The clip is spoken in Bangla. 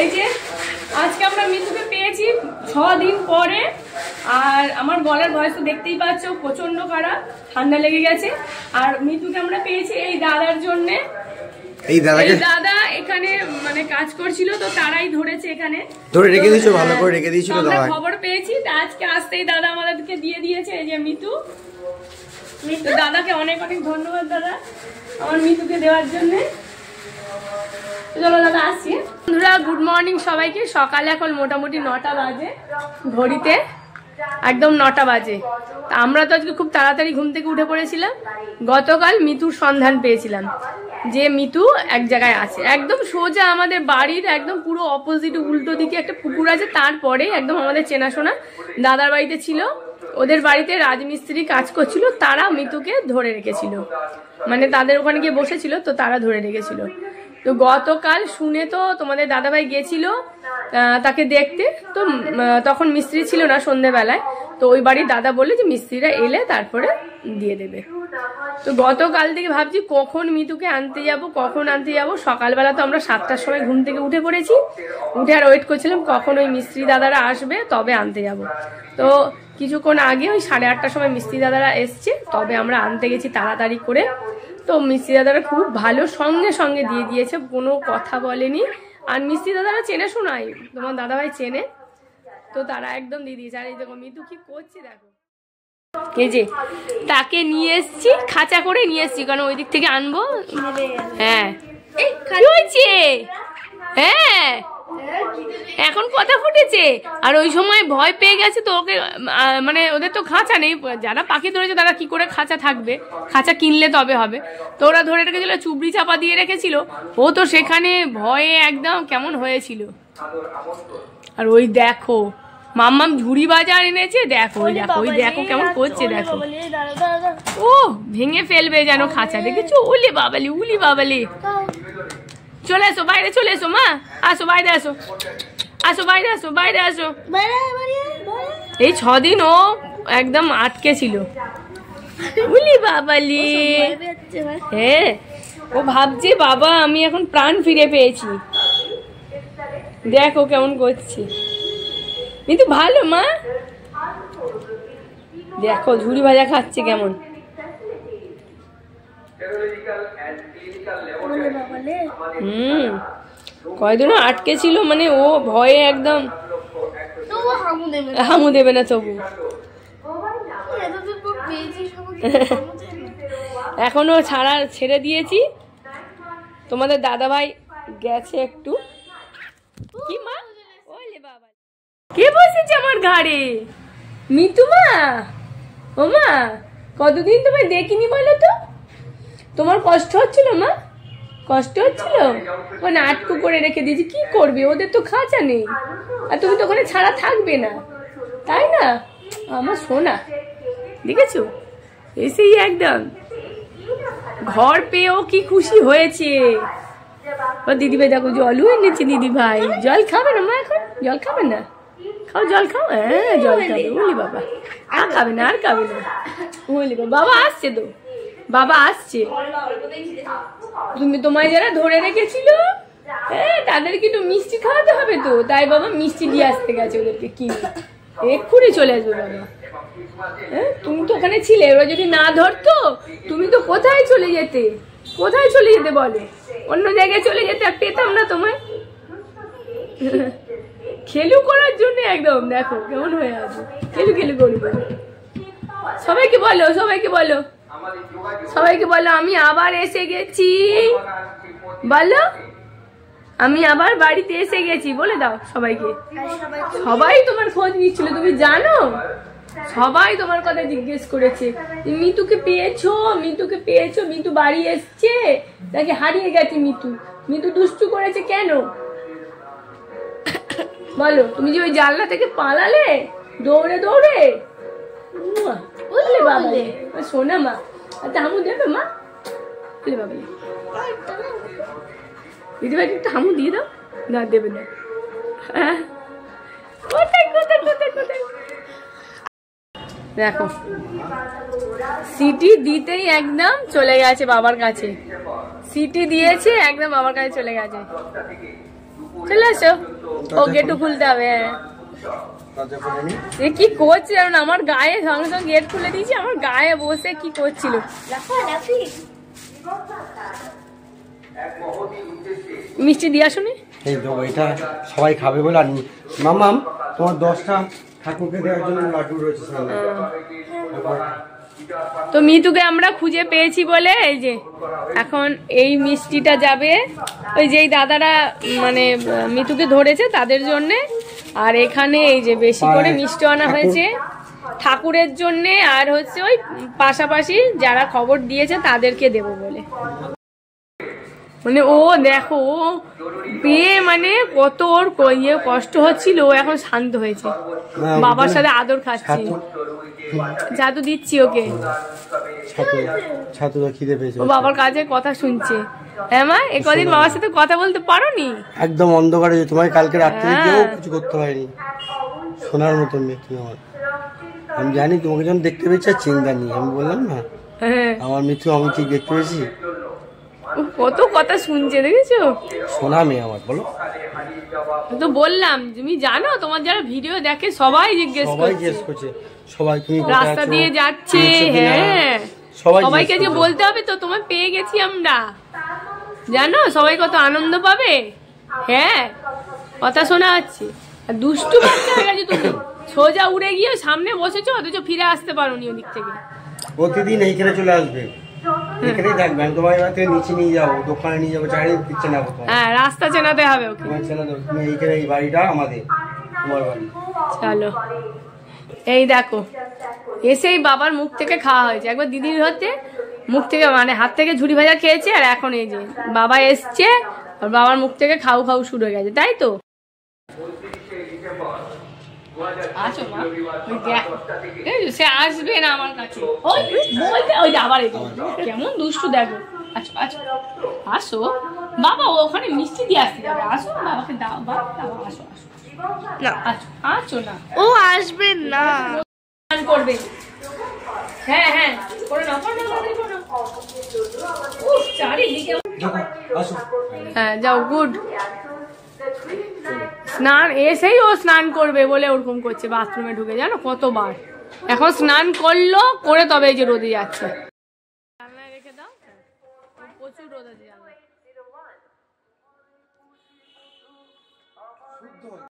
এই যে আজকে আমরা মিতুকে পেয়েছি 6 দিন পরে। আর আমার গলার ভয়েস তো দেখতেই পাচ্ছ প্রচন্ড খারাপ, ঠান্ডা লেগে গেছে। আর মিতুকে আমরা পেয়েছি এই দাদার জন্য। এই দাদা এখানে মানে কাজ করছিল, তো তারাই ধরেছে, এখানে ধরে রেখে দিয়েছো, ভালো করে রেখে দিয়েছিল। আমরা খবর পেয়েছি, আজকে আসতেই দাদা আমাদেরকে দিয়ে দিয়েছে এই যে মিতু। তো দাদাকে অনেক অনেক ধন্যবাদ দাদা আমার মিতুকে দেওয়ার জন্য। চলো দাদা আসছি। বন্ধুরা গুড মর্নিং সবাইকে। সকালে এখন মোটামুটি 9টা বাজে, ঘড়িতে একদম 9টা বাজে। তা আমরা তো আজকে খুব তাড়াতাড়ি ঘুম থেকে উঠে পড়েছিলাম। গতকাল মিতুর সন্ধান পেয়েছিলাম যে মিতু এক জায়গায় আছে, একদম সোজা আমাদের বাড়ির একদম পুরো অপোজিট উল্টো দিকে একটা পুকুর আছে, তারপরে একদম আমাদের চেনাশোনা দাদার বাড়িতে ছিল। ওদের বাড়িতে রাজমিস্ত্রি কাজ করছিল, তারা মিতুকে ধরে রেখেছিল, মানে তাদের ওখানে গিয়ে বসেছিল, তো তারা ধরে রেখেছিল। তো গতকাল শুনে তো তোমাদের দাদাভাই গেছিল তাকে দেখতে, তো তখন মিস্ত্রি ছিল না সন্ধ্যেবেলায়। তো ওই বাড়ির দাদা বললো যে মিস্ত্রিরা এলে তারপরে দিয়ে দেবে। তো গতকাল থেকে ভাবছি কখন মিতুকে আনতে যাব, কখন আনতে যাব। সকালবেলা তো আমরা 7টার সময় ঘুম থেকে উঠে পড়েছি, উঠে আর ওয়েট করছিলাম কখন ওই মিস্ত্রি দাদারা আসবে তবে আনতে যাব। তো কিছুক্ষণ আগে ওই 8:30টার সময় মিস্ত্রি দাদারা এসছে, তবে আমরা আনতে গেছি তাড়াতাড়ি করে। তো মিস্ত্রি দাদারা খুব ভালো, সঙ্গে সঙ্গে দিয়ে দিয়েছে, কোনো কথা বলেনি। আর মিস্ত্রি দাদারা চেনে শোনাই, তোমার দাদাভাই চেনে, তো তারা একদম দিয়ে দিয়েছে। আর এই দেখো মিতু কি করছে দেখো, এই যে তাকে নিয়ে এসছি, খাঁচা করে নিয়ে এসছি, কারণ ওই দিক থেকে আনবো। হ্যাঁ কি হয়েছে? হ্যাঁ এখন কথা ফুটেছে। আর ওই সময় ভয় পেয়ে গেছে, তো ওকে মানে ওদের তো খাঁচা নেই, যারা পাখি ধরেছে তারা কি করে খাঁচা থাকবে, খাঁচা কিনলে তবে হবে। তো ওরা ধরে রেখেছিল, চুবড়ি চাপা দিয়ে রেখেছিল, ও তো সেখানে ভয়ে একদম কেমন হয়েছিল। আর ওই দেখো মাম্মাম ঝুড়ি বাজার এনেছে, দেখো ওই দেখো, ওই দেখো কেমন করছে দেখো। ও ভেঙে ফেলবে যেন খাঁচা, দেখেছো? উলি বাবালি, উলি বাবালি। চলে এসো বাইরে, চলে এসো মা, আসো বাইরে, আসো আসো বাইরে, আসো বাইরে, আসো। এই 6 দিন ও একদম আটকে ছিল। উলি বাবালি। হ্যাঁ ও ভাবছে বাবা আমি এখন প্রাণ ফিরে পেয়েছি, দেখো কেমন করছে। কিন্তু ভালো মা, দেখো ঝুড়ি ভাজা খাচ্ছে কেমন। কয়দিনও আটকে ছিল, মানে ও ভয়ে একদম হামু দেবে না তবু। এখনো ছেড়ে দিয়েছি। তোমাদের দাদাভাই গেছে একটু। কি মা? ওলে বাবা, কে বসেছে আমার ঘাড়ে? মিতু মা। ও মা, কতদিন তোমায় দেখিনি বলো তো? তোমার কষ্ট হচ্ছিল মা? কষ্ট হচ্ছিল? ও নাটকু করে রেখে দিয়েছি, কি করবে, ওদের তো খাঁচা নেই, আর তুমি তো ওখানে ছাড়া থাকবে না, তাই না আমার সোনা? দেখেছো এসেই একদম ঘর পেয়েও কি খুশি হয়েছে। ও দিদিভাই দেখো জলও এনেছে, দিদিভাই জল খাবে না মা? এখন জল খাবে না? খাও জল খাও। হ্যাঁ জল খাবে। বলি বাবা আর খাবে না, আর খাবে না। বলি বাবা আসছে তো, বাবা আসছে। তুমি তোমায় যারা ধরে রেখেছিল, হ্যাঁ তাদেরকে একটু মিষ্টি খাওয়াতে হবে তো, তাই বাবা মিষ্টি দিয়ে আসতে গেছে ওদেরকে কিনে, এক্ষুনি চলে আসবে বাবা। হ্যাঁ তুমি তো ওখানে ছিলে, ওরা যদি না ধরতো তুমি তো কোথায় চলে যেতে, কোথায় চলে যেতে বলো? অন্য জায়গায় চলে যেতে, আর পেতাম না তোমায়। খেলু করার জন্য একদম দেখো কেমন হয়ে আছে, খেলু খেলু করবে। সবাইকে বলো, সবাইকে বলো, সবাইকে বলো আমি আবার এসে গেছি, বলো আমি আবার বাড়িতে এসে গেছি, বলে দাও সবাইকে। সবাই তোমার খোঁজ নিচ্ছিল, তুমি জানো, সবাই তোমার কথা জিজ্ঞেস করেছে, মিতুকে পেয়েছো, মিতুকে পেয়েছো, মিতু বাড়ি এসছে নাকি হারিয়ে গেছে মিতু, মিতু দুষ্টু করেছে কেন বলো? তুমি যে ওই জানলা থেকে পালালে দৌড়ে দৌড়ে, বুঝলে বাবা শোনা মা, আচ্ছা হামু দেবে মা? বুঝলে বাবা দিদিভাইকে একটু হামু দিয়ে দাও না, দেবে না। কোথায় কোথায় কোথায় কোথায় দেখো সিটি দিতেই একদম চলে গেছে বাবার কাছে, সিটি দিয়েছে একদম বাবার কাছে চলে গেছে। চলে আসো, ও গেটও খুলতে হবে। কি করছে জানো, আমার গায়ে সঙ্গে সঙ্গে গেট খুলে দিয়েছি, আমার গায়ে বসে কি করছিল। মিষ্টি দিয়ে আসুনি, এই তো এটা সবাই খাবে বলে। আর মামাম তোমার 10টা ঠাকুরকে দেওয়ার জন্য লাড্ডু রয়েছে সামনে। তো মিতুকে আমরা খুঁজে পেয়েছি বলে এই যে এখন এই মিষ্টিটা যাবে ওই যেই দাদারা মানে মিতুকে ধরেছে তাদের জন্য। আর এখানে এই যে বেশি করে মিষ্টি আনা হয়েছে ঠাকুরের জন্য, আর হচ্ছে ওই পাশাপাশি যারা খবর দিয়েছে তাদেরকে দেবো বলে। মানে ও দেখো পেয়ে মানে কত ওর কষ্ট হচ্ছিল, ও এখন শান্ত হয়েছে, বাবার সাথে আদর খাচ্ছে, জাদু দিচ্ছি ওকে, ও বাবার কাছে কথা শুনছে। হ্যাঁ মা, এ কদিন বাবার সাথে কথা বলতে পারোনি? একদম অন্ধকারে তোমায় কালকে রাত্রে কেউ কিছু করতে পারেনি, শোনার মতন মৃত্যু আমার। আমি জানি তোমাকে যখন দেখতে পেয়েছি আর চিন্তা নেই, আমি বললাম না আমার মৃত্যু আমি ঠিক দেখতে পেয়েছি। কত কথা শুনছে দেখেছো, শোনা মেয়ে আমার। বলো, তো বললাম তুমি জানো তোমার যারা ভিডিও দেখে সবাই জিজ্ঞেস করছে, সবাই তুমি রাস্তা দিয়ে যাচ্ছে, হ্যাঁ সবাইকে যে বলতে হবে তো তোমায় পেয়ে গেছি আমরা, জানো সবাই কত আনন্দ পাবে। হ্যাঁ কথা শোনা যাচ্ছে। আর দুষ্টু বাচ্চা হয়ে গেছে তুমি, সোজা উড়ে গিয়ে সামনে বসেছো অথচ ফিরে আসতে পারোনি ওদিক থেকে। প্রতিদিন এইখানে চলে আসবে, এখানেই থাকবে। আমি তোমার এবার থেকে নিচে নিয়ে যাবো, দোকানে নিয়ে যাবো, চারিদিক দিচ্ছে না। হ্যাঁ রাস্তা চেনাতে হবে ওকে, তুমি এইখানে, এই বাড়িটা আমাদের, তোমার বাড়ি। চলো এই দেখো এসেই বাবার মুখ থেকে খাওয়া হয়েছে, একবার দিদির হচ্ছে মুখ থেকে মানে হাত থেকে ঝুড়ি ভাজা খেয়েছে, আর এখন এই যে বাবা এসছে আর বাবার মুখ থেকে খাও খাও শুরু হয়ে গেছে, তাই তো। আছো মা, সে আসবে না আমার কাছে, ওই আবার কেমন দুষ্টু দেখো। আচ্ছা আচ্ছা আসো বাবা, ওখানে মিষ্টি দিয়ে আসতে যাবে, আসো বাবাকে দাও, বাবা আসো আসো না, আচ্ছা আছো না, ও আসবে না, করবে। হ্যাঁ হ্যাঁ করে নাও, চারিদিকে। হ্যাঁ যাও, গুড। স্নান এসেই ও স্নান করবে বলে ওরকম করছে, বাথরুমে ঢুকে, জানো কতবার। এখন স্নান করলো, করে তবে এই যে রোদে যাচ্ছে। রেখে দাও, প্রচুর রোদ আছে।